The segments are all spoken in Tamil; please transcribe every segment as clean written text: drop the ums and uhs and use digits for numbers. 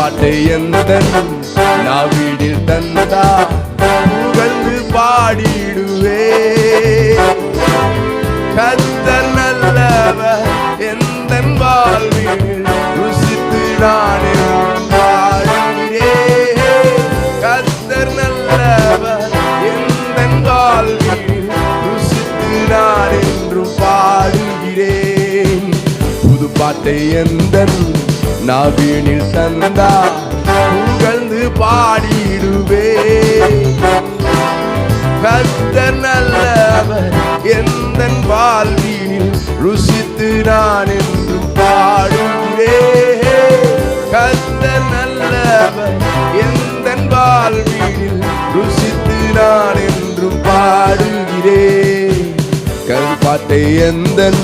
பாட்டை எந்த நாவினில் தந்தா புகழ்ந்து பாடிடுவே. கர்த்தர் நல்லவர் எந்தன் வாழ்வில் ருசித்து நான் பாடுகிறேன். கர்த்தர் நல்லவர் எந்தன் வாழ்வில் ருசித்து நான் என்றும் பாடுகிறேன். புது பாட்டை எந்தன் நாவினில் தந்தா புகழ்ந்து பாடிடுவே. கர்த்தர் நல்லவர் எந்தன் வாழ்வில் ருசித்து நான் என்றும் பாடுகிறேன். கர்த்தர் நல்லவர் எந்தன் வாழ்வில் ருசித்து நான் என்றும் பாடுகிறேன். கருப்பாட்டை எந்தன்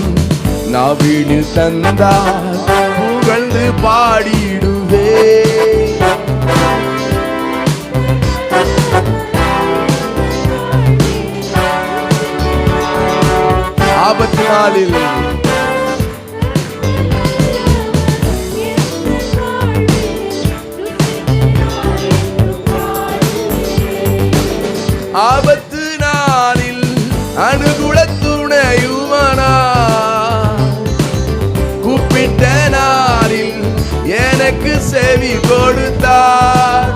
நாவினில் தந்தார் புகழ்ந்து பாடிடுவே. ஆபத்து நாளில் ஆபத்து நாளில் அனுகூல துணையுமானா. கூப்பிட்ட நாளில் எனக்கு செவி கொடுத்தார்.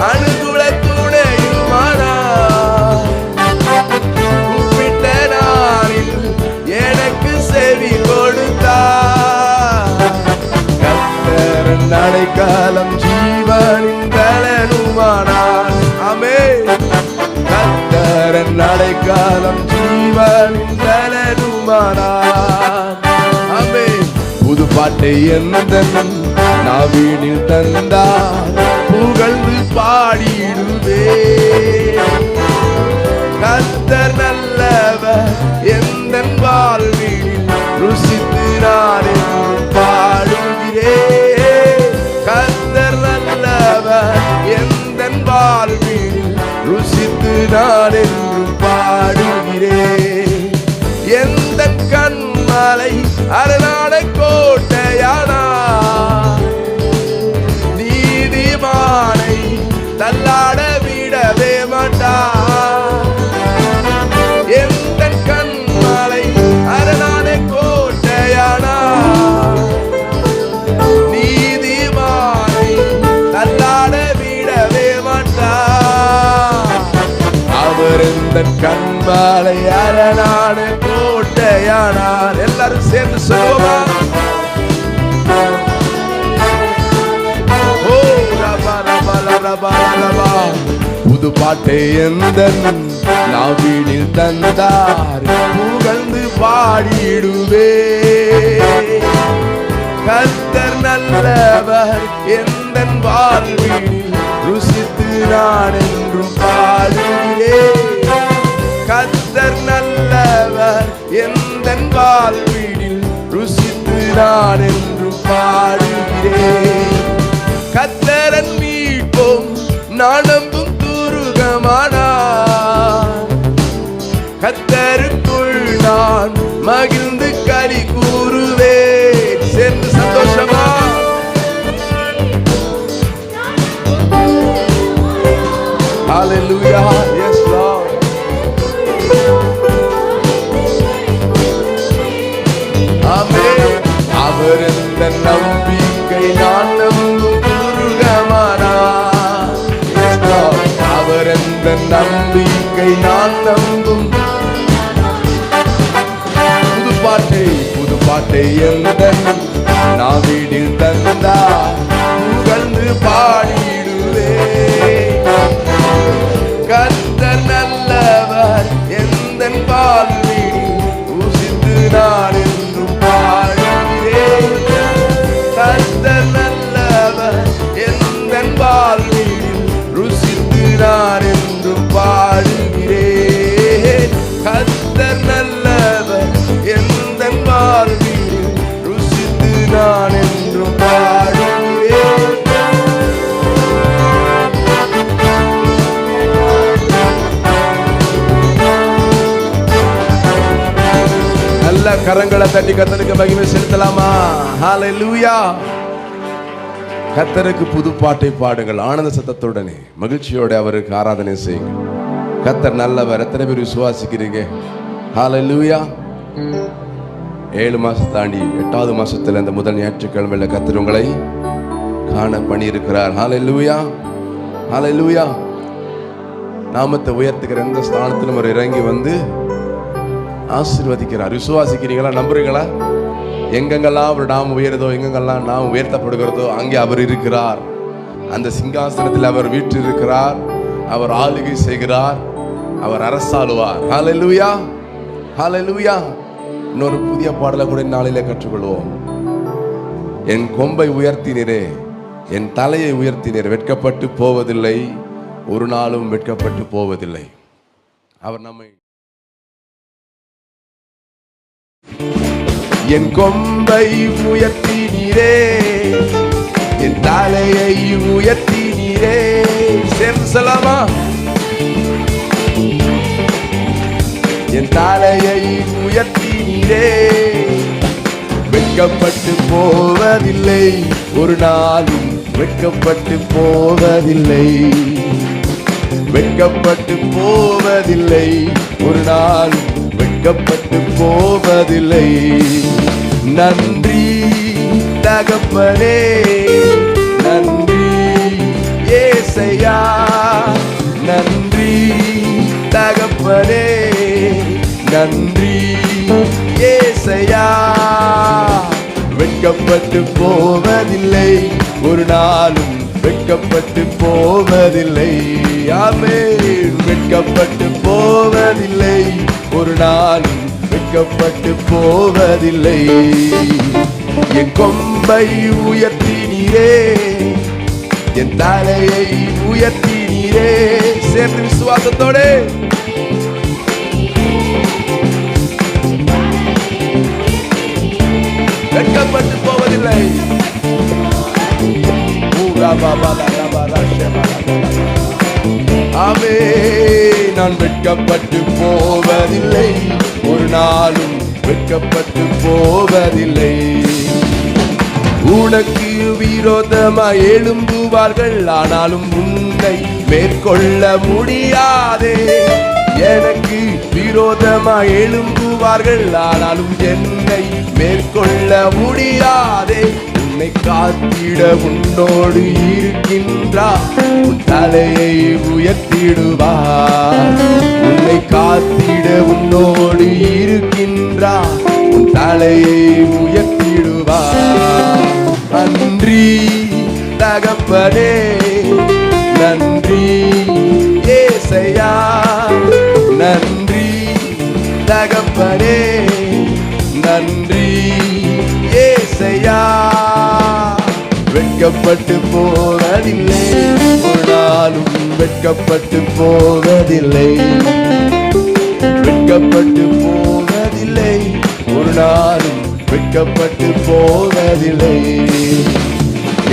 அனுகூல துணையுமானா. கூப்பிட்ட நாளில் எனக்கு செவி கொடுத்தார். கர்த்தரின் அடைக்கலம் ஜீவனின் பலனுமானார். ஆமென். கர்த்தரின் அடைக்கலம் ஜீவனின் பலனுமானார். ஆமென். புது பாட்டை எந்தன் நாவினில் தந்தார் புகழ்ந்து பாடிடுவே. கர்த்தர் நல்லவர் எந்தன் வாழ்வில் ருசித்து நான் பாடுகிறேன். கர்த்தர் நல்லவர் எந்தன் வாழ்வில் ருசித்து நான் என்றும் பாடுகிறேன். எந்தன் கண்மலை அரணான கோட்டையானா. நீதிமானை தள்ளாட விடவே மாட்டார். எந்தன் கண்மலை அரணான கோட்டையானா. நீதிமானை தள்ளாட விடவே மாட்டார். அவர் எந்தன் கண்மலை அரணான கோட்டையானார். எல்லாரும் சேர்ந்து சொல்லுவோமா? புது பாட்டை எந்தன் நாவினில் தந்தார் புகழ்ந்து பாடிடுவே. கர்த்தர் நல்லவர் எந்தன் வாழ்வில் ருசித்து நான் என்றும் பாடுகிறேன். கர்த்தர் நல்லவர் எந்தன் வாழ்வில் ருசித்து நான் என்றும் பாடுகிறேன். கர்த்தரன் மீட்போம் நான் நம்பும் துருகமானார். கர்த்தருக்குள் நான் மகிழ்ந்து களி கூறுவேன். சேர்ந்து சந்தோஷமா Hallelujah. Yes Lord. Amen. அவர் இந்த நம்பிக்கை நான் நம்பும் துருகமானார். Yes Lord. அவர் இந்த நம்பிக்கை நான் நம்பும். புது பாட்டை எந்தன் நாவினில் தந்தார் புகழ்ந்து பாடிடுவே. கர்த்தர் நல்லவர் எந்தன் வாழ்வில் ருசித்து நான் என்றும் பாடுகிறேன். கர்த்தர் நல்லவர் எந்தன் வாழ்வில் ருசித்து நான் என்றும் பாடுகிறேன். கர்த்தர் நல்லவர் எந்தன் வாழ்வில் ருசித்து நான் என்றும் பாடுகிறேன். நல்ல கரங்களை தட்டி கர்த்தருக்கு மகிமை செலுத்தலாமா? ஹல்லேலூயா. கர்த்தருக்கு புது பாட்டை பாடுங்கள், ஆனந்த சத்தத்துடனே மகிழ்ச்சியோட அவருக்கு ஆராதனை செய்யுங்க. கர்த்தர் நல்லவர். எத்தனை பேர் விசுவாசிக்கிறீங்க? ஹல்லேலூயா. 7 மாசம் தாண்டி 8வது மாசத்துல இந்த முதல் ஞாயிற்றுக்கிழமையில கர்த்தர் உங்களை காண பண்ணியிருக்கிறார். ஹல்லேலூயா, ஹல்லேலூயா. நாமத்தை உயர்த்துகிற எந்த ஸ்தானத்திலும் அவர் இறங்கி வந்து ஆசீர்வதிக்கிறார். விசுவாசிக்கிறீங்களா? நம்புறீங்களா? எங்கெங்கெல்லாம் அவர் நாம் உயர்தோ, எங்கெங்கெல்லாம் நாம் உயர்த்தப்படுகிறதோ அங்கே அவர் இருக்கிறார். அந்த சிங்காசனத்தில் அவர் வீற்றிருக்கிறார். அவர் ஆளுகை செய்கிறார். அவர் அரசாளுவார். ஹல்லேலூயா, ஹல்லேலூயா. இன்னொரு புதிய பாடலை கூட நாளிலே கற்றுக்கொள்வோம். என் கொம்பை உயர்த்தினரே, என் தலையை உயர்த்தினரே, வெட்கப்பட்டு போவதில்லை, ஒரு நாளும் வெட்கப்பட்டு போவதில்லை. அவர் நம்மை என் கொம்பை உயர்த்தினீரே, என் தலையை உயர்த்தினீரே. சேர்ந்து சொல்லலாமா? என் தலையை உயர்த்தினீரே, வெட்கப்பட்டு போவதில்லை, ஒரு நாளும் வெட்கப்பட்டு போவதில்லை, வெட்கப்பட்டு போவதில்லை, ஒரு நாளும் வெட்கப்பட்டு போவதில்லை. நன்றி தகப்பனே, நன்றி ஏசையா, நன்றி தகப்பனே, நன்றி ஏசையா. வெட்கப்பட்டு போவதில்லை, ஒரு நாளும் வெட்கப்பட்டு போவதில்லை. ஆமென். வெட்கப்பட்டு போவதில்லை, ஒரு நாளும் வெட்கப்பட்டு போவதில்லை. என் கொம்பை உயர்த்தினீரே, என் தலையை உயர்த்தினீரே. சேர்ந்து விசுவாசத்தோட வெட்கப்பட்டு போவதில்லை. ஆமே. நான் வெட்கப்பட்டு போவதில்லை, ஒரு நாளும் வெட்கப்பட்டு போவதில்லை. உனக்கு விரோதமாய் எழும்புவார்கள், ஆனாலும் உன்னை மேற்கொள்ள முடியாதே. எனக்கு விரோதமாய் எழும்புவார்கள், ஆனாலும் என்னை மேற்கொள்ள முடியாதே. உன்னை காத்திட உன்னோடு இருக்கின்றார், உன் தலையை உயர்த்திடுவார். உன்னை காத்திட உன்னோடு இருக்கின்றார், உன் தலையை உயர்த்திடுவார். நன்றி தகப்பனே, நன்றி ஏசையா, நன்றி தகப்பனே, நன்றி ஏசையா. வெட்கப்பட்டு போவதில்லை, ஒரு நாளும் வெட்கப்பட்டு போவதில்லை, வெட்கப்பட்டு போவதில்லை, ஒரு நாளும் வெட்கப்பட்டு போவதில்லை.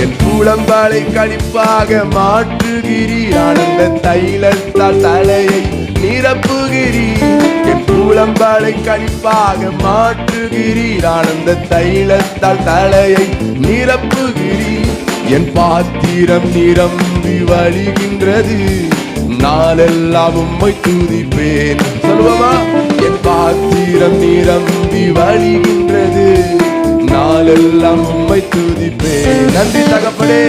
என் கூலம்பாலை களிப்பாக மாற்றுகிறீர், ஆனந்த தைலத்தால் தலையை நிரப்புகிறீர். என் கூலம்பாலை களிப்பாக மாற்றுகிறீர், ஆனந்த தைலத்தால் தலையை நிரப்புகிறீர். என் பாத்திரம் நிரம்பி வழிகின்றது, நாளெல்லாம் உம்மை துதிப்பேன். சொல்லுவோமா? என் பாத்திரம் நிரம்பி வழிகின்றது, நாளெல்லாம் உம்மை துதிப்பேன். நன்றி தகப்பனே,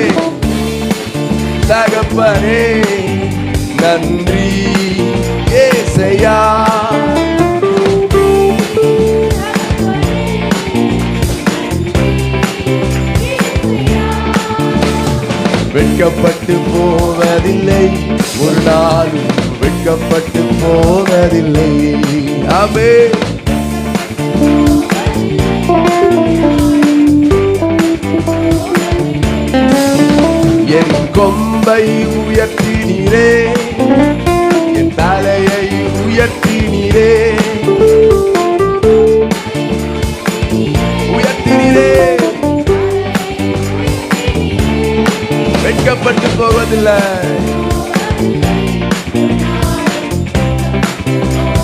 தகப்பனே, நன்றி ஏசையா. வெட்கப்பட்டு போவதில்லை, ஒரு நாளும் வெட்கப்பட்டு போவதில்லை. ஆமென். என் கொம்பை உயர்த்தினீரே, என் தலையை உயர்த்தினீரே, உயர்த்தினீரே. வெட்கப்பட்டு போவதில்லை.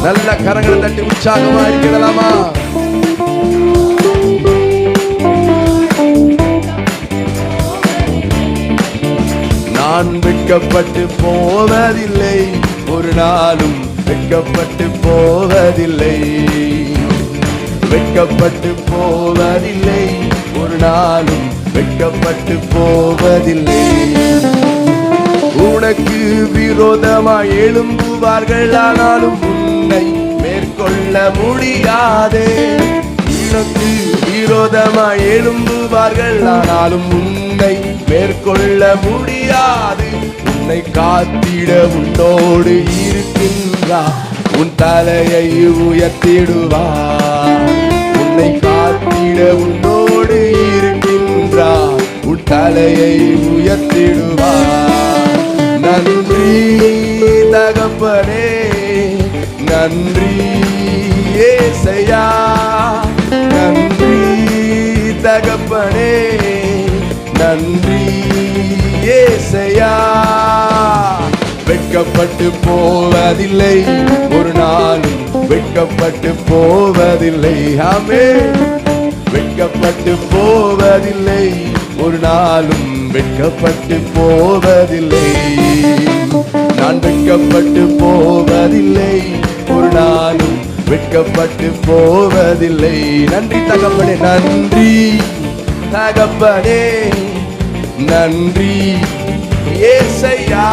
நல்ல கரங்களை தட்டி உற்சாகமா இருக்கலாமா? வெட்கப்பட்டு போவதில்லை, ஒரு நாளும் வெட்கப்பட்டு போவதில்லை, வெட்கப்பட்டு போவதில்லை, ஒரு நாளும் வெட்கப்பட்டு போவதில்லை. உனக்கு விரோதமாய் எழும்புவார்கள், ஆனாலும் உன்னை மேற்கொள்ள முடியாதே. உனக்கு விரோதமாய் எழும்புவார்கள், ஆனாலும் உன்னை மேற்கொள்ள முடியாது. உன்னை காத்திட உன்னோடு இருக்கின்றார், உன் தலையை உயர்த்திடுவார். உன்னை காத்திட உன்னோடு இருக்கின்றார், உன் தலையை உயர்த்திடுவார். நன்றி தகப்பனே, நன்றி ஏசையா, நன்றி தகப்பனே, நன்றி ஏசையா. வெட்கப்பட்டு போவதில்லை, ஒரு நாளும் வெட்கப்பட்டு போவதில்லை. ஆமென். வெட்கப்பட்டு போவதில்லை, ஒரு நாளும் வெட்கப்பட்டு போவதில்லை. நான் வெட்கப்பட்டு போவதில்லை, ஒரு நாளும் வெட்கப்பட்டு போவதில்லை. நன்றி தகப்பனே, நன்றி தகப்பனே, நன்றி ஏசையா.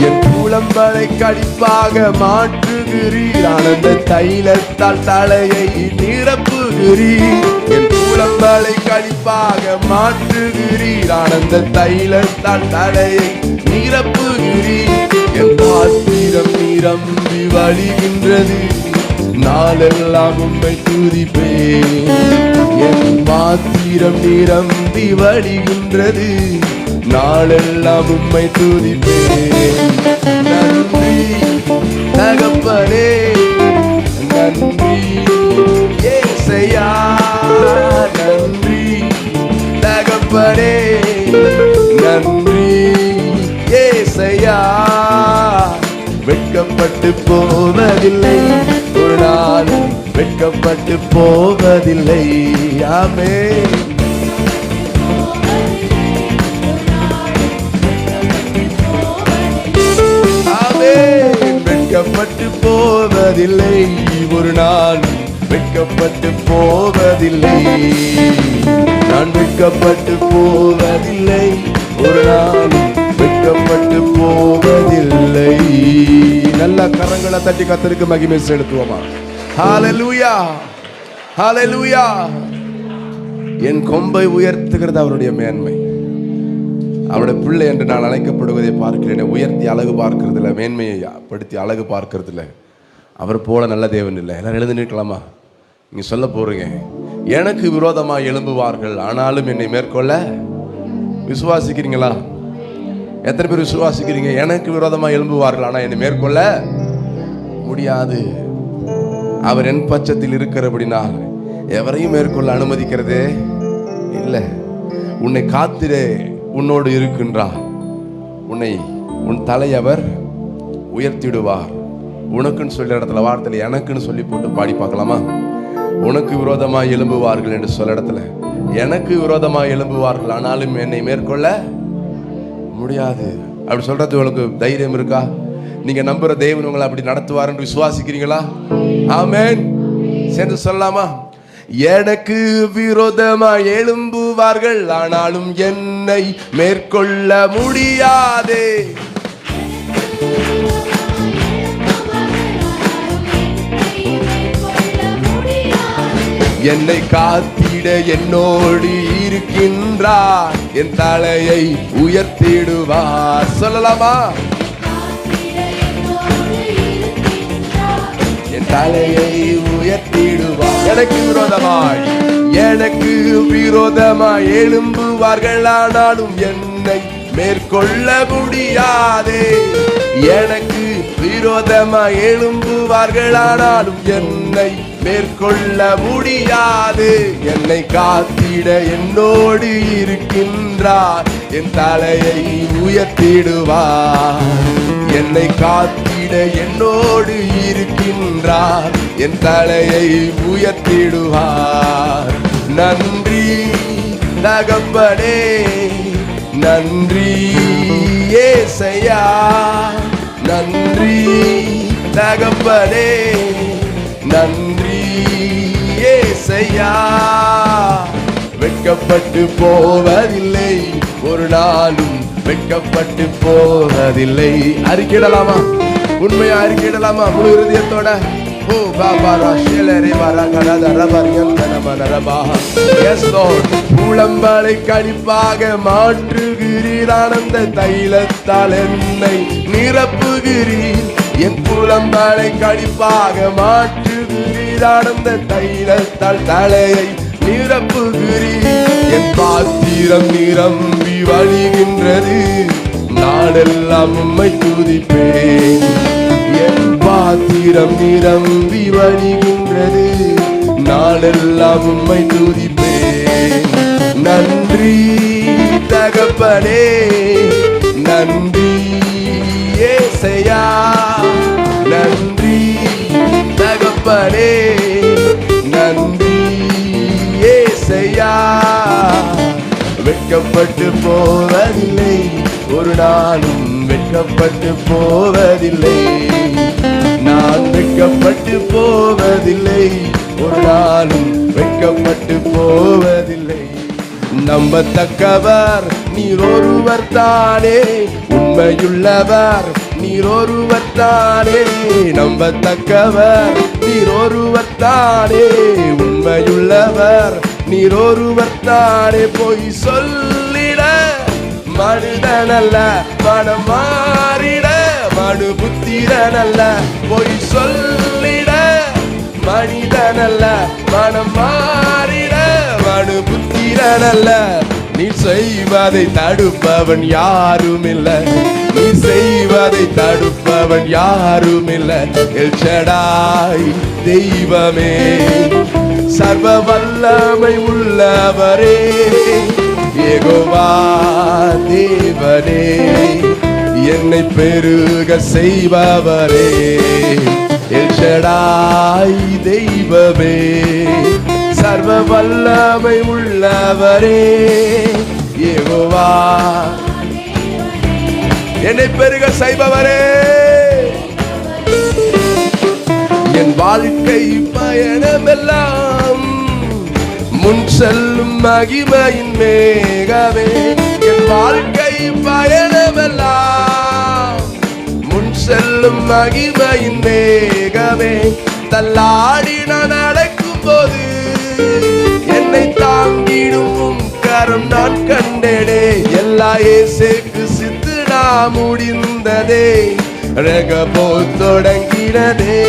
என் புலம்பலை கடிப்பாக மாற்றுகிறீர், ஆனந்த தைலத்தால் தலையை நிரப்புகிறீர். என் புலம்பலை கடிப்பாக மாற்றுகிறீர், ஆனந்த தைலத்தால் தலையை நிரப்புகிறீர். என் பாத்திரம் நிரம்பி வழிகின்றது, நாளெல்லாம் உம்மை துதிப்பேன். என் பாத்திரம் நிரம்பி வழிகின்றது, நாளெல்லாம் உம்மை துதிப்பேன். நன்றி தகப்பனே, நன்றி ஏசையா, நன்றி தகப்பனே, நன்றி ஏசையா. வெட்கப்பட்டு போவதில்லை, ஒரு நாளும் வெட்கப்பட்டு போவதில்லை. ஆமென். ஆமென். வெட்கப்பட்டு போவதில்லை, ஒரு நாளும் வெட்கப்பட்டு போவதில்லை. நான் வெட்கப்பட்டு போவதில்லை, ஒரு நாளும் வெட்கப்பட்டு போவதில்லை. நல்ல கரங்களை தட்டி கர்த்தருக்கு மகிமை செலுத்துவோமா? ஹalleluya, ஹalleluya. என் கொம்பை உயர்த்துகிறது அவருடைய மேன்மை. அவருடைய பிள்ளை என்று நான் அழைக்கப்படுவதை பார்க்கிறேன். உயர்த்தி அழகு பார்க்கறதுல, மேன்மையை படுத்தி அழகு பார்க்கறதுல அவர் போல நல்ல தேவன் இல்லை. எல்லாரும் எழுந்து நிற்கலாமா? நீங்க சொல்ல போறீங்க, எனக்கு விரோதமாக எழும்புவார்கள், ஆனாலும் என்னை மேற்கொள்ள. விசுவாசிக்கிறீங்களா? எத்தனை பேர் விசுவாசிக்கிறீங்க? எனக்கு விரோதமாக எழும்புவார்கள், ஆனால் என்னை மேற்கொள்ள முடியாது. அவர் என் பட்சத்தில் இருக்கிறபடினால் எவரையும் மேற்கொள்ள அனுமதிக்கிறதே இல்லை. உன்னை காத்திரே உன்னோடு இருக்கின்றார். உன் தலை அவர் உயர்த்திடுவார். உனக்குன்னு சொல்ல இடத்துல வார்த்தையில் எனக்குன்னு சொல்லி போட்டு பாடி பார்க்கலாமா? உனக்கு விரோதமாக எழும்புவார்கள் என்று சொல்ல இடத்துல எனக்கு விரோதமாக எழும்புவார்கள், ஆனாலும் என்னை மேற்கொள்ள முடியாது. அப்படி சொல்றது உங்களுக்கு தைரியம் இருக்கா? நீங்க நம்புற தேவன் உங்களை அப்படி நடத்துவார் என்று விசுவாசிக்கிறீங்களா? ஆமென். சென்று சொல்லலாமா? எனக்கு விரோதமாய் எழும்புவார்கள், ஆனாலும் என்னை மேற்கொள்ள முடியாதே. என்னை காத்திட என்னோடு இருக்கின்றார், என் தலையை உயர்த்திடுவார். சொல்லலாமா? என் தலையை உயர்த்திடுவார். எனக்கு விரோதமாய் எழும்புவார்கள், ஆனாலும் என்னை மேற்கொள்ள முடியாதே. எனக்கு விரோதமாய் எழும்புவார்கள், ஆனாலும் என்னை மேற்கொள்ள முடியாது. என்னை காத்திட என்னோடு இருக்கின்றார், என் தலையை உயர்த்திடுவார். என்னை காத்திட என்னோடு இருக்கின்றார், என் தலையை உயர்த்திடுவார். நன்றி தகப்பனே, நன்றி ஏசையா, நன்றி தகப்பனே, நன்றி ஏசையா. வெட்கப்பட்டு போவதில்லை, ஒரு நாளும் வெட்கப்பட்டு போவதில்லை. அறிக்கையிடலாமா? உண்மையா அறிக்கையிடலாமா? முழு இருதயத்தோட. ஓ பாபா ராஷேலரே பாரா கடாத ரபரியந்தனம நரபா. Yes Lord. புலம்பலை கழிப்பாக மாற்றுகிறீர், ஆனந்த தைலத்தால் என்னை நிரப்புகிறீர். என் புலம்பலை கழிப்பாக மாற்றுகிறீர், ஆனந்த தைலத்தால் தலையை நிரப்புகிறீர். என் பாத்திரம் நிரம்பி வழிகின்றது, நாடெல்லாம் உம்மை துதிப்பேன். என் பாத்திரம் நிரம்பி வழிகின்றது, நாளெல்லாம் உம்மை துதிப்பேன். நன்றி தகப்பனே, நன்றி ஏசையா, நன்றி தகப்பனே, நன்றி ஏசையா. வெட்கப்பட்டு போவதில்லை, ஒரு நாளும் வெட்கப்பட்டு போவதில்லை. நான் வெட்கப்பட்டு போவதில்லை, ஒரு நாளும் வெட்கப்பட்டு போவதில்லை. நம்பத்தக்கவர் நீர் ஒருவர் தானே, உண்மையுள்ளவர் நீர் ஒருவர் தானே. நம்பத்தக்கவர் நீர் ஒருவர் தானே, உண்மையுள்ளவர் நீர் ஒருவர் தானே. பொய் சொல்லிட மனிதனல்ல, மனம் மாறிட மனு புத்திரனல்ல. பொய் சொல்லிட மனிதனல்ல, மனம் மாறிட மனு புத்திரனல்ல. நீ செய்வதை தடுப்பவன் யாரும் இல்லை, நீ செய்வதை தடுப்பவன் யாரும் இல்லை. எல் ஷடாய் தெய்வமே, சர்வ வல்லமை உள்ளவரே, யெகோவா தேவனே, என்னை பெருக செய்பவரே. எல் ஷடாய் தெய்வமே, சர்வ வல்லமை உள்ளவரே, யெகோவா என்னை பெருக செய்பவரே. என் வாழ்க்கை பயணமெல்லாம் முன் செல்லும் மகிமையின் மேகமே. என் வாழ்க்கை பயணமெல்லாம் முன் செல்லும் மகிமையின் மேகமே. தள்ளாடி நான் நடக்கும் போது என்னை தாங்கிடும் கரம் நான் கண்டேனே. எல்லா இயேசுக்கு சித்து நான் முடிந்ததே, ரகபோ தொடங்கினதே.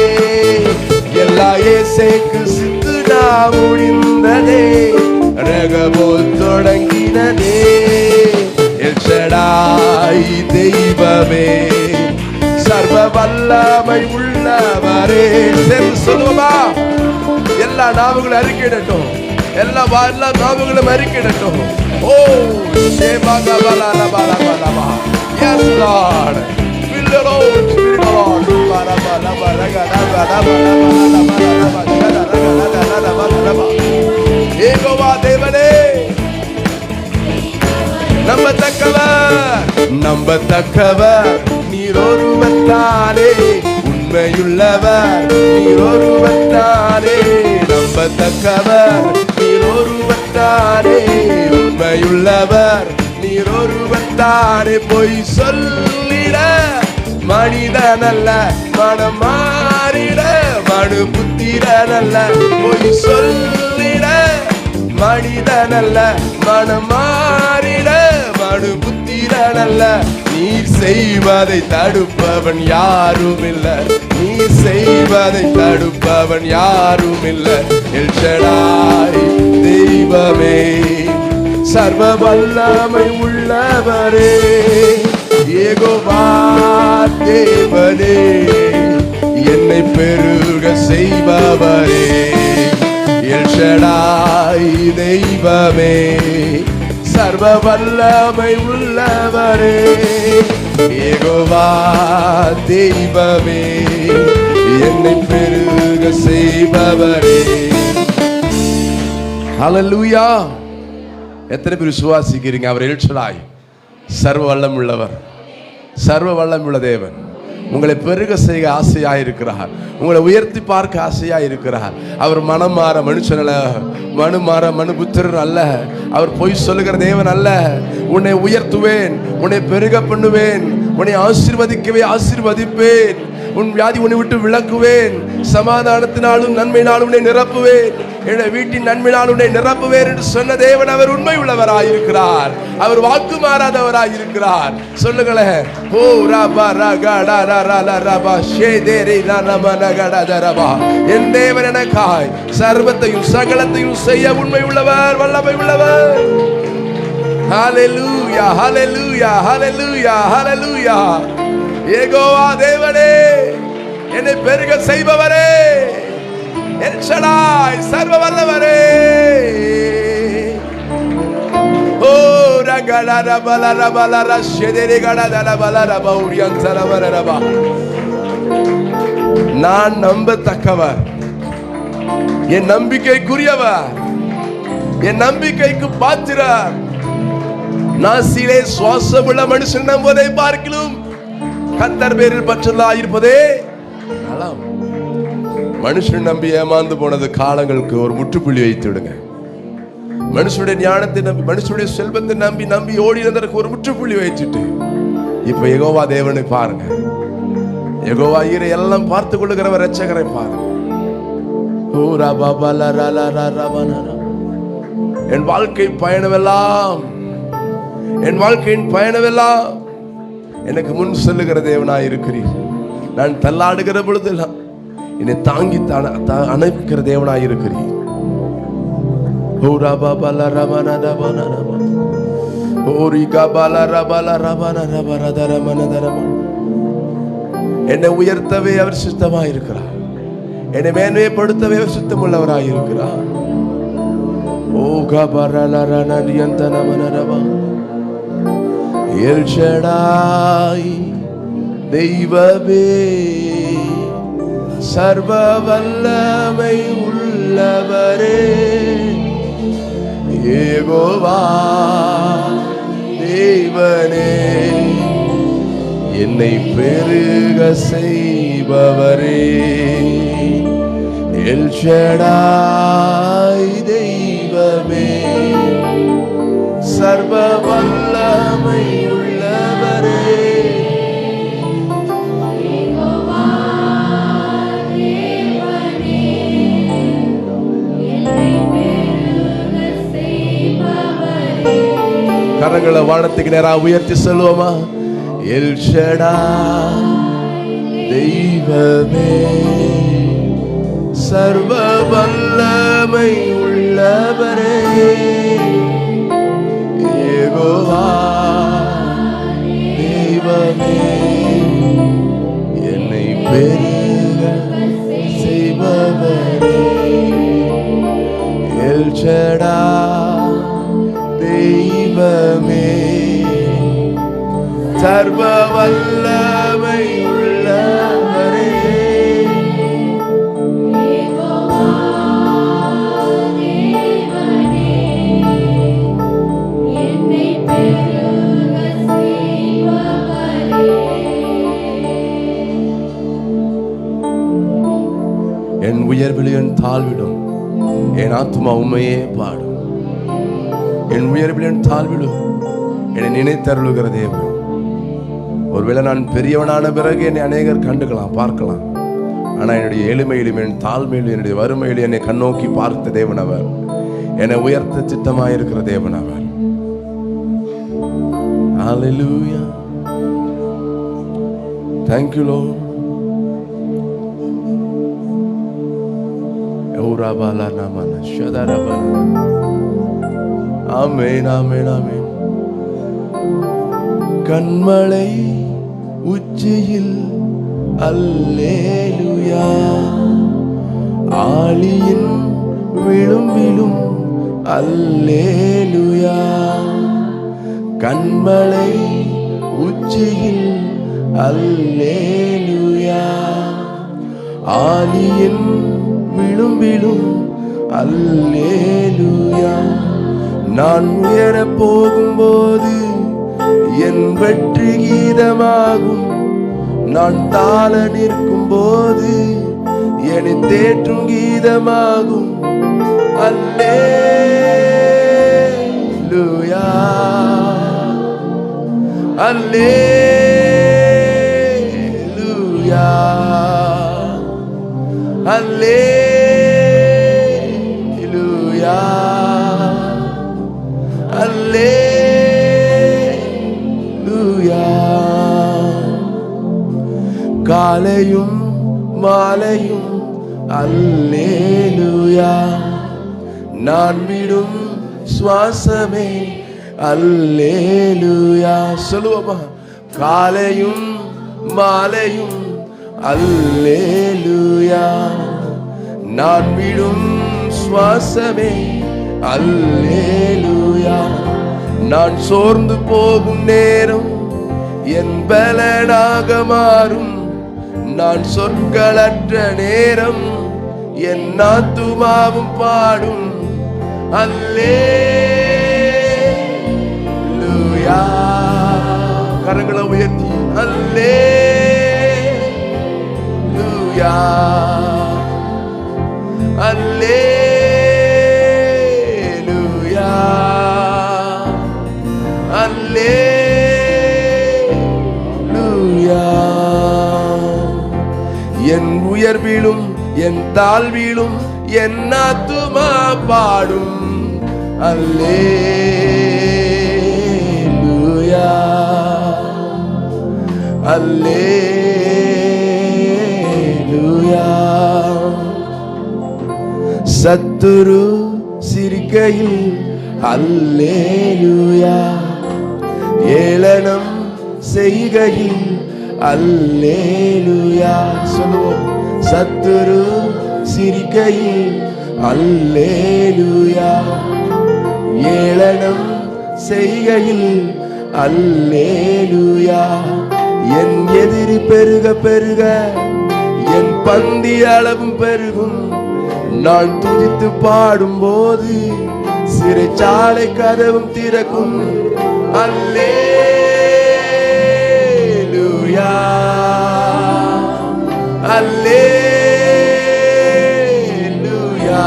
எல்லா இயேசுக்கு சித்து நான் முடிந்ததே, ரகபோ தொடங்கினதே. எல் ஷடாய் தெய்வமே, சர்வ வல்லமை உள்ளவரே. சேர்ந்து சொல்லுவோமா? எல்லா நாமங்களும் அறிக்கையிடட்டும், எல்லா நாமங்களும் அறிக்கையிடட்டும். ஓ சேபாகா பாலா பாலா பாலா. Yes Lord, fill the Lord, fill the Lord. பாலா பாலா பாலா பாலா பாலா பாலா. யெகோவா தேவனே, நம்பத்தக்கவர் நம்பத்தக்கவர் நீர் ஒருவர் தானே, உண்மையுள்ளவர் நீர் ஒருவர் தானே. நம்பத்தக்கவர் நீர் ஒருவர் தானே, உண்மையுள்ளவர் நீர் ஒருவர் தானே. பொய் சொல்லிட மனிதனல்ல, மனம் மாறிட மனு புத்திரனல்ல. பொய் சொல்லிட மனிதனல்ல, மனம் மாறிட மனு புத்திரனல்ல. நீ செய்வதை தடுப்பவன் யாரும் இல்லை, நீ செய்வதை தடுப்பவன் யாரும் இல்லை. எல் ஷடாய் தெய்வமே, சர்வ வல்லமை உள்ளவரே, யெகோவா தேவனே, என்னை பெருக செய்வ செய்பவரே, எல் ஷடாய் தெய்வமே, சர்வ வல்லமை உள்ளவரே, யெகோவா தெய்வமே, என்னை பெருக செய்பவரே. ஹல்லேலூயா. எத்தனை பேர் விசுவாசிக்கிறீங்க? அவர் எல் ஷடாய், சர்வ வல்லம் உள்ளவர், சர்வ வல்லம் உள்ள தேவன். உங்களை பெருக செய்ய ஆசையாயிருக்கிறார், உங்களை உயர்த்தி பார்க்க ஆசையாயிருக்கிறார். அவர் மனம் மாற மனுஷன் அல்ல, மனு மாற மனுபுத்திரன் அல்ல, அவர் பொய் சொல்லுகிற தேவன் அல்ல. உன்னை உயர்த்துவேன், உன்னை பெருக பண்ணுவேன், உன்னை ஆசீர்வதிக்கவே ஆசீர்வதிப்பேன், உன் வியாதி உன்னை விட்டு விலக்குவேன், சமாதானத்தினாலும் நன்மையினாலும் உன்னை நிரப்புவேன், என்னுடைய வீட்டின் நன்மையினாலும் உன்னை நிரப்புவேன் என்று சொன்ன தேவன் அவர் உண்மை உள்ளவராயிருக்கிறார், அவர் வாக்கு மாறாதவராயிருக்கிறார். சொல்லுங்களேன். ஓ ரபா ரகடா ரரல ரபா ஷேதேரி நனமனகடதரபா. என் தேவன் எனக்காய் சர்வத்தையும் சகலத்தையும் செய்ய உண்மை உள்ளவர், வல்லமை உள்ளவர். ஹல்லேலூயா, ஹல்லேலூயா, ஹல்லேலூயா, ஹல்லேலூயா. யெகோவா தேவனே, என்னை பெருக செய்பவரே, எல் ஷடாய் சர்வ வல்லவரே. ஓ ரகடா ரபல ரபல ரஷேதேரி கடதல பல ரப உரியன் சரவர ரபா. நான் நம்பத்தக்கவர், என் நம்பிக்கைக்குரியவர், என் நம்பிக்கைக்கு பாத்திரர். நாசிலே சுவாசமுள்ள மனுஷன் நம்புவதை பார்க்கிலும் கர்த்தர் பேரில் பற்றுதலாய் இருப்பதே நலம். மனுஷன் நம்பி ஏமாந்து போனது காலங்களுக்கு ஒரு முற்றுப்புள்ளி வைத்து விடுங்க. மனுஷனுடைய ஞானத்தை நம்பி, மனுஷனுடைய செல்வத்தை நம்பி நம்பி ஓடினதற்கு ஒரு முற்றுப்புள்ளி வைச்சுட்டு இப்ப யெகோவா தேவனை பாருங்க. யெகோவா ஈரை எல்லாம் பார்த்து கொள்ளுகிறவர் இரட்சகரை பாருங்க. என் வாழ்க்கை பயணமெல்லாம், என் வாழ்க்கையின் பயணமெல்லாம் எனக்கு முன் செல்லுகிற தேவனாய் இருக்கிறீர். நான் தள்ளாடுகிற பொழுதெல்லாம் என்னை தாங்கி அணைக்கிற தேவனாய் இருக்கிறீர். என்னை உயர்த்தவே அவர் சுத்தமாய் இருக்கிறார், என்னை மேன்மைப்படுத்தவே அவர் சுத்தமுள்ளவராய் இருக்கிறார். ஓ கபரலரனரியந்தனமனரபா. எல் ஷடாய் தெய்வமே, சர்வ வல்லமை உள்ளவரே, யெகோவா தேவனே, என்னை பெருக செய்பவரே, எல் ஷடாய் தெய்வமே, சர்வ வல்லமை உள்ளவரே. கரங்களை வானத்துக்கு நேராக உயர்த்தி சொல்லுவோமா? எல் ஷடாய் தெய்வமே, சர்வ வல்லமை உள்ளவரே, யெகோவா தெய்வமே, என்னை பெருக செய்பவரே, எல் ஷடாய் தெய்வமே, சர்வ வல்லமை உள்ளவரே. என் உயர்விலும் என் தாழ்விலும் என் ஆத்துமா உண்மையே பாடும். என் உயர்விலும் என் தாழ்விலும் என்னை நினைத்தருளுகிற தேவன். ஒருவேளை நான் பெரியவனான பிறகு என்னை அநேகர் கண்டுக்கலாம், பார்க்கலாம். ஆனால் என்னுடைய எளிமையிலும் என் தாழ்மையிலும் என்னுடைய வறுமையிலும் என்னை கண்ணோக்கி பார்த்த தேவன் அவர். என்னை உயர்த்த சித்தமாயிருக்கிற தேவன் அவர். Hallelujah. Thank you, Lord. Amen, amen, amen. கண்மலை உச்சியில் அல்லேலூயா, ஆழியின் விழும்பிலும் அல்லேலூயா, கண்மலை உச்சியில் அல்லேலூயா, ஆழியின் விழும்பிலும் அல்லேலூயா. நான் உயர போகும்போது என் வெற்றி கீதமாகும், நான் தாழ நிற்கும் போது என்னை தேற்றும் கீதமாகும். அல்லேலூயா, அல்லேலூயா, அல்லேலூயா, அல்லேலூயா. காலையும் மாலையும் அல்லேலூயா, நான் விடும் சுவாசமே அல்லேலூயா. சொல்லுவோமா? காலையும் மாலையும் அல்லேலூயா, நான் விடும் சுவாசமே அல்லேலூயா. நான் சோர்ந்து போகும் நேரம் என் பலனாக மாறும், நான் சொற்களற்ற நேரம் என் ஆத்துமாவும் பாடும். அல்லேலூயா, கரங்களை உயர்த்தி அல்லேலூயா, அல்லேலூயா, அல்லேலூயா. என் உயர்விலும் என் தாழ்விலும் என் ஆத்துமா பாடும். அல்லேலூயா, அல்லேலூயா. சத்துரு சிரிக்கையில் அல்லேலூயா, ஏளனம் செய்கையில் அல்லேலூயா. சொல்லுவோம். சத்துரு சிரிக்கையில் அல்லேலூயா, ஏளனம் செய்கையில் அல்லேலூயா. என் எதிரி பெருக பெருக என் பந்தி அளவும் பெருகும், நான் துதித்து பாடும்போது சிறைச்சாலை கதவும் திறக்கும். அல்லேலூயா, அல்லேலூயா,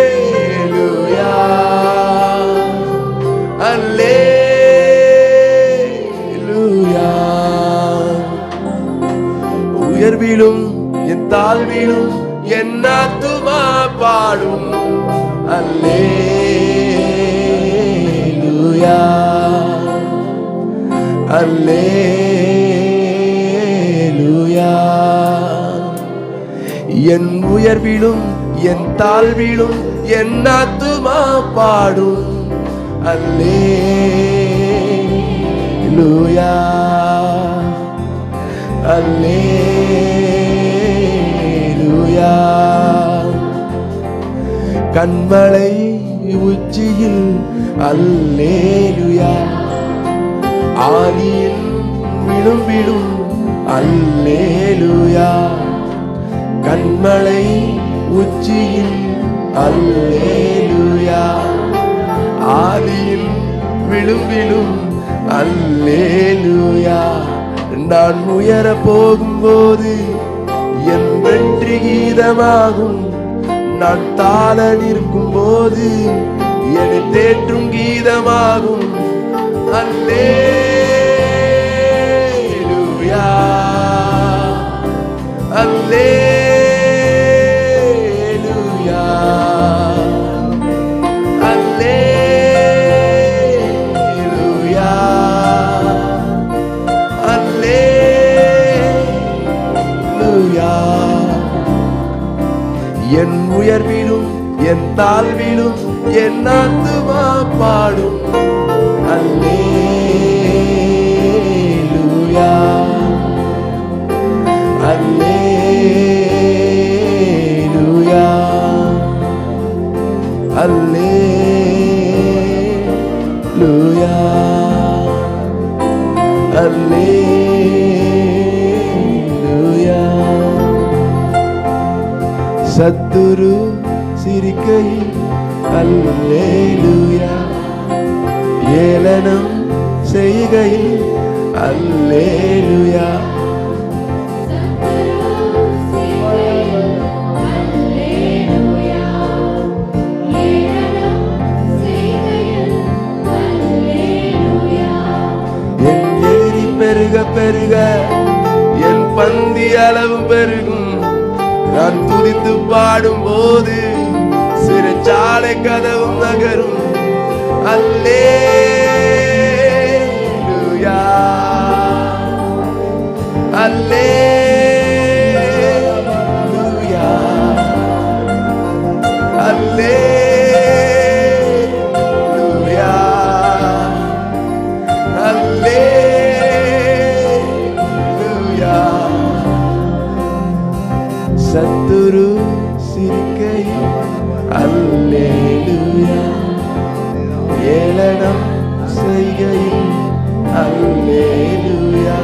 அல்லேலூயா, அல்லேலூயா. உயர்விலும் என் தாழ்விலும் என் ஆத்துமா பாடும். அல்லேலூயா, அல்லேலூயா. என் உயர்விலும் என் தாழ்விலும் என் ஆத்துமா பாடும். அல்லேலூயா, அல்லேலூயா. கண்மலை உச்சியில் அல்லேலூயா, ஆழியின் விழும்பிலும் அல்லேலூயா, கண்மலை உச்சியில் அல்லேலூயா, ஆழியின் விழும்பிலும் அல்லேலூயா. நான் உயர போகும்போது என் வெற்றி கீதமாகும், நான் தாழ நிற்கும் போது என்னை தேற்றும் கீதமாகும். அல்லேலூயா, அல்லேலூயா, அல்லேலூயா, அல்லேலூயா. என் உயர்விலும் என் தாழ்விலும் என் ஆத்துமா பாடும். அல்லேலூயா, அல்லேலூயா அல்லேலூயா. சத்துரு சிரிக்கையில் அல்லேலூயா, ஏளனம் செய்கையில் அல்லேலூயா. என் எதிரி பெருக பெருக என் பந்தி அளவு பெருகும். நான் துதித்து பாடும் போது சிறைச்சாலை கதவும் நகரும். அல்லேலூயா அல்லேலூயா அல்லேலூயா அல்லேலூயா. சத்துரு சிரிக்கையில் அல்லேலூயா, ஏளனம் செய்கையில் அல்லேலூயா.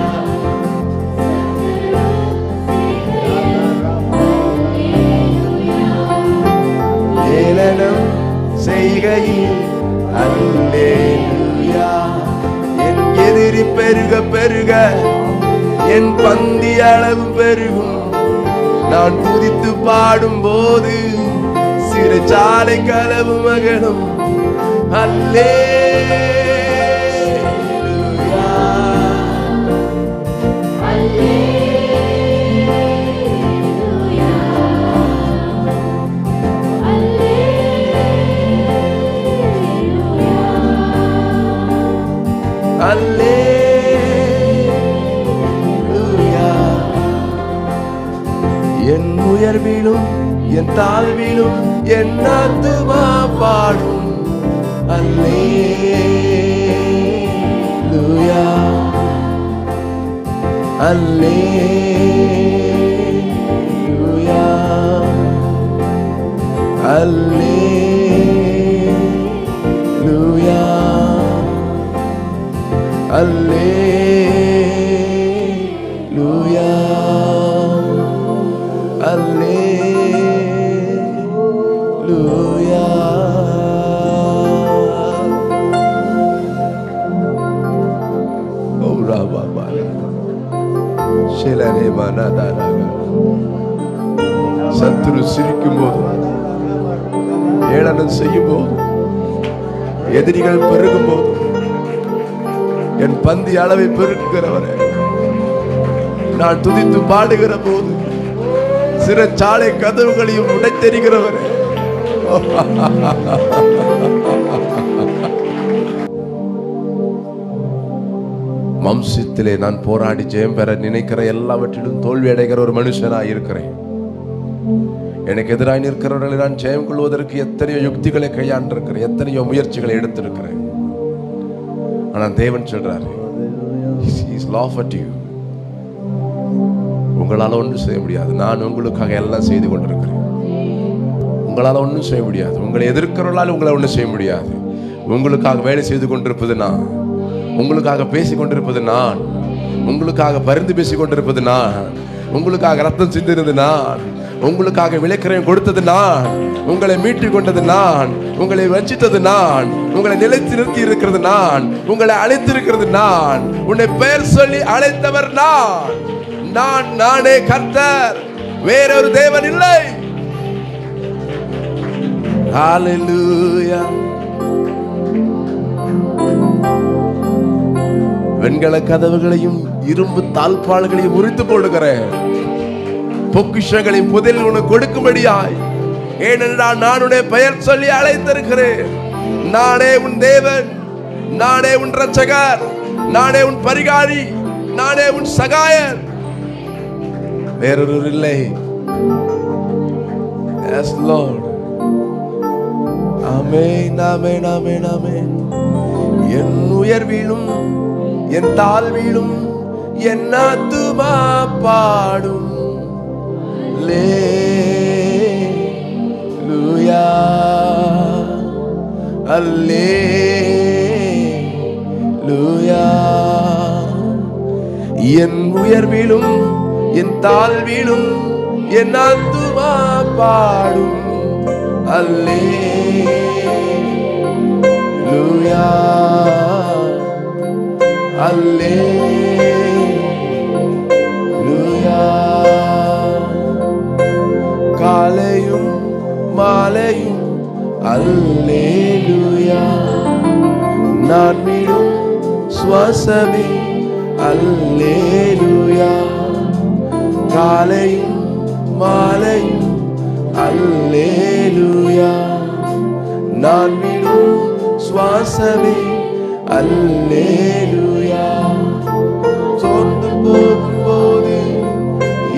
ஏளனம் செய்கையில் அல்லேலூயா. என் எதிரி பெருக பெருக என் பந்தி அளவு பெருகும். நான் துதித்து பாடும் போது சிறைச்சாலை கதவு மகனும். அல்லேலூயா அல்லேலூயா அல்லேலூயா. என் உயர்விலும் என் தாழ்விலும் என் ஆத்துமா பாடும். அல்லேலூயா அல்லேலூயா அல்லேலூயா அல்லேலூயா அல்லேலூயா. சத்துரு சிரிக்கும் போது, ஏளனம் செய்யும் போது, எதிரிகள் பெருகும் போது, என் பந்தி அளவை பெருக்குகிறவரே, நான் துதித்து பாடுகிற போது சிறைச்சாலை கதவுகளையும் உடைத்தெறிகிறவரே, வம்சத்திலே நான் போராடி ஜெயம் பெற நினைக்கிற எல்லாவற்றிலும் தோல்வி அடைகிற ஒரு மனுஷனாய் இருக்கிறேன். எனக்கு எதிராக நிற்கிறவர்களை நான் ஜெயம் கொள்வதற்கு எத்தனையோ யுக்திகளை கையாண்டிருக்கிறேன், எத்தனையோ முயற்சிகளை எடுத்திருக்கிறேன். ஆனால் தேவன் சொல்றாரு, உங்களால ஒன்றும் செய்ய முடியாது. நான் உங்களுக்காக எல்லாம் செய்து கொண்டிருக்கிறேன். உங்களால ஒன்றும் செய்ய முடியாது. உங்களை எதிர்க்கிறவர்களால் உங்களை ஒன்றும் செய்ய முடியாது. உங்களுக்காக வேலை செய்து கொண்டிருப்பது நான், உங்களுக்காக பேசிக் கொண்டிருப்பது நான், உங்களுக்காக பரிந்து பேசிக் கொண்டிருப்பது நான், உங்களுக்காக ரத்தம் சிந்தினது நான், உங்களுக்காக விலைக்கரையும் கொடுத்தது நான், உங்களை மீட்டு கொண்டது நான், உங்களை வஞ்சித்தது நான், உங்களை நிலைத்து நிறுத்தி இருக்கிறது நான், உங்களை அழைத்திருக்கிறது நான், உன்னை பெயர் சொல்லி அழைத்தவர் நான். நான் நானே கர்த்தர், வேறொரு தேவன் இல்லை. ஹல்லேலூயா. வெண்கல கதவுகளையும் இரும்பு தாழ்பாள்களையும் முறித்து போடுகிறேன். பொக்கிஷங்களையும் புதையல் உனக்கு கொடுக்கும்படியாய். ஏனென்றால் நான் உன்னை பெயர் சொல்லி அழைத்திருக்கிறேன். நானே உன் தேவன், நானே உன் இரட்சகர், நானே உன் பரிகாரி, நானே உன் சகாயர், வேறொரு இல்லை. Yes Lord. ஆமென் ஆமென் ஆமென் ஆமென். என் உயர்விலும் என் தாழ்விலும் என் ஆத்துமா பாடும். அல்லேலூயா அல்லேலூயா. என் உயர்விலும் என் தாழ்விலும் என் ஆத்துமா பாடும் அல்லேலூயா, அல்லேலூயா. காலையும் மாலையும் அல்லேலூயா, நான் விடும் சுவாசமே அல்லேலூயா. காலையும் மாலையும் அல்லேலூயா, நான் விடும் சுவாசமே அல்லேலூயா. சோர்ந்து போகும்போது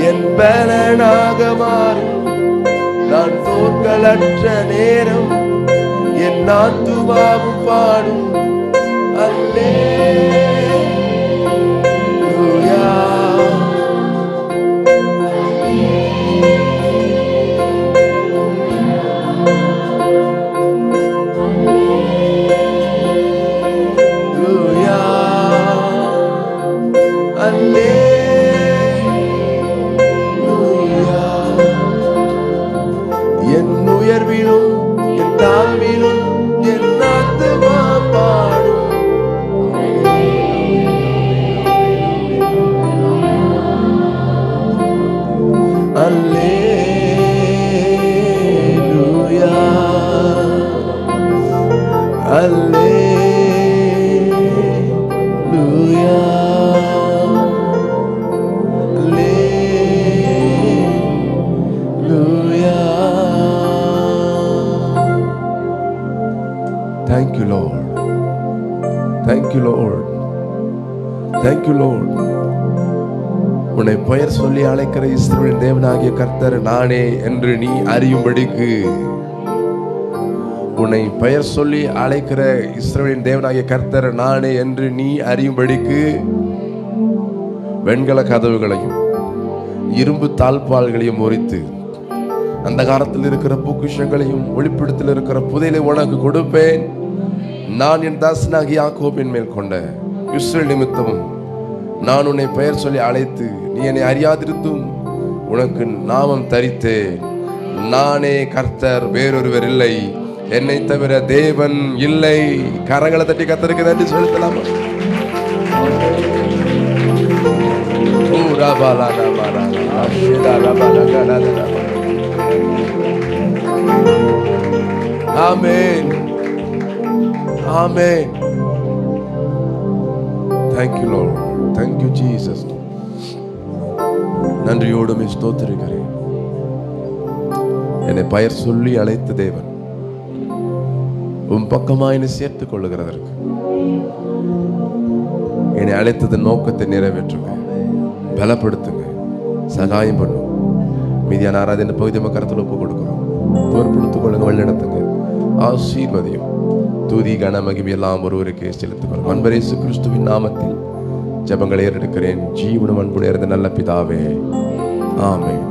என் பலனாக மாறும், நான் தோற்களற்ற நேரம் என் ஆத்துமாவும் பாடும் அல்லேலூயா. என் உயர்விலும் என் தாழ்விலும் என் ஆத்துமா பாடும் அல்லேலூயா, அல்லேலூயா, அல்லேலூயா. Thank you, Lord. Thank you, Lord. Thank you, Lord. உன்னை பெயர் சொல்லி அழைக்கிற இஸ்ரவேலின் தேவனாகிய கர்த்தர் நானே என்று நீ அறியும்படிக்கு, உன்னை பெயர் சொல்லி அழைக்கிற இஸ்ரவேலின் தேவனாகிய கர்த்தர் நானே என்று நீ அறியும்படிக்கு வெண்கல கதவுகளையும் இரும்பு தாழ்பால்களையும் முறித்து அந்த காலத்தில் இருக்கிற பொக்கிஷங்களையும் ஒளிப்பிடத்தில் இருக்கிற புதையலை உனக்கு கொடுப்பேன். நான் என் தாசனாகி யாக்கோபின் மேல் கொண்ட இஸ்ரவேல் நிமித்தமும் நான் உன்னை பெயர் சொல்லி அழைத்து நீ என்னை அறியாதிருந்தும் உனக்கு நாமம் தரித்தேன். நானே கர்த்தர், வேறொருவர் இல்லை, என்னை தவிர தேவன் இல்லை. கரங்களை தட்டி கர்த்தருக்கு நன்றி செலுத்தலாமா? ஆமென், ஆமென். Thank you, Lord. Thank you, Jesus. நன்றியோடு ஸ்தோத்திரிக்கிறேன். என்னை பெயர் சொல்லி அழைத்த தேவன் உன் பக்கமா என்னை சேர்த்துக் கொள்ளுகிறதற்கு, என்னை அழைத்தது நோக்கத்தை நிறைவேற்றுங்க, பலப்படுத்துங்க, சகாயம் பண்ணும். மீதியான ஆராதனை பகுதி கருத்தில் ஒப்பு கொடுக்கிறோம். பொறுப்படுத்திக் கொள்ளுங்க, வழிநடத்துங்க, ஆசீர்வதியும். துதி கன மகிமை எல்லாம் ஒருவருக்கே செலுத்துகிறோம். அன்பர் இயேசு கிறிஸ்துவின் நாமத்தில் ஜெபங்களை ஏறெடுக்கிறேன். ஜீவனும் அன்புடைய நல்ல பிதாவே, ஆமென்.